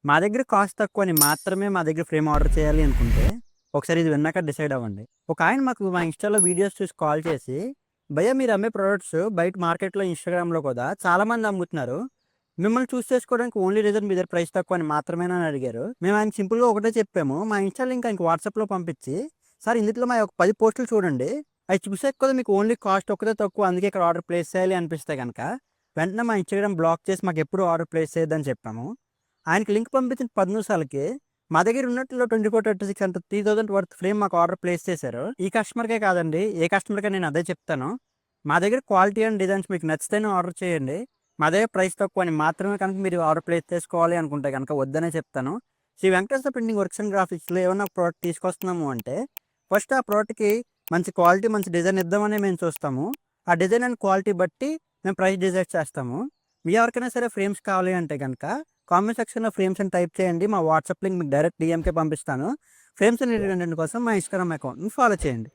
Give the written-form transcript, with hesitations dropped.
మా దగ్గర కాస్ట్ తక్కువని మాత్రమే మా దగ్గర ఫ్రేమ్ ఆర్డర్ చేయాలి అనుకుంటే, ఒకసారి ఇది విన్నాక డిసైడ్ అవ్వండి. ఒకాయన మాకు మా ఇన్‌స్టాలో వీడియోస్ చూసి కాల్ చేసి, "భయ్యా మీరు అమ్మే ప్రొడక్ట్స్ బయట మార్కెట్‌లో, ఇన్‌స్టాగ్రామ్‌లో కూడా చాలామంది అమ్ముతున్నారు. మిమ్మల్ని చూస్ చేసుకోవడానికి ఓన్లీ రీజన్ మీ దగ్గర ప్రైస్ తక్కువని మాత్రమేనా" అని అడిగారు. మేము ఆయనకి సింపుల్‌గా ఒకటే చెప్పాము. మా ఇన్‌స్టా లింక్ ఆయనకి వాట్సాప్‌లో పంపించి, "సార్ ఇందులో మా యొక్క 10 పోస్టులు చూడండి. అయి చూసాక కూడా మీకు ఓన్లీ కాస్ట్ ఒక్కటే తక్కువ. అందుకే ఇక్కడ ఆర్డర్ ప్లేస్ చేయాలి అనిపిస్తే గనక, వెంటనే మా ఇన్‌స్టాగ్రామ్ బ్లాక్ చేసి మాకెప్పుడు ఆర్డర్ ప్లేస్ చేయొద్దని" చెప్పాము. ఆయనకి లింక్ పంపించిన 10 నిమిషాలకి మా దగ్గర ఉన్నట్లో 24/36 అంటే 3000 వర్త్ ఫ్రేమ్ మాకు ఆర్డర్ ప్లేస్ చేశారు. ఈ కస్టమర్‌కే కాదండి, ఏ కస్టమర్‌కైనా నేను అదే చెప్తాను. మా దగ్గర క్వాలిటీ అండ్ డిజైన్స్ మీకు నచ్చితేనే ఆర్డర్ చేయండి. మా దగ్గర ప్రైస్ తక్కువ అని మాత్రమే కనుక మీరు ఆర్డర్ ప్లేస్ చేసుకోవాలి అనుకుంటే గనక వద్దనే చెప్తాను. Sri Venkateswara printing works and గ్రాఫిక్స్‌లో ఏమన్నా ప్రోడక్ట్ తీసుకొస్తున్నాము అంటే, ఫస్ట్ ఆ ప్రోడక్ట్‌కి మంచి క్వాలిటీ, మంచి డిజైన్ ఇద్దామనే మేము చూస్తాము. ఆ డిజైన్ అండ్ క్వాలిటీ బట్టి మేము ప్రైస్ డిసైడ్ చేస్తాము. మీ ఎవరికైనా సరే ఫ్రేమ్స్ కావాలి అంటే గనక కామెంట్ సెక్షన్‌లో ఫ్రేమ్స్ అని టైప్ చేయండి. మా వాట్సాప్ లింక్ మీకు డైరెక్ట్ డీఎంకే పంపిస్తాను. ఫ్రేమ్స్ అండ్ కంటెంట్ కోసం మా ఇన్‌స్టాగ్రామ్ అకౌంట్‌ని ఫాలో చేయండి.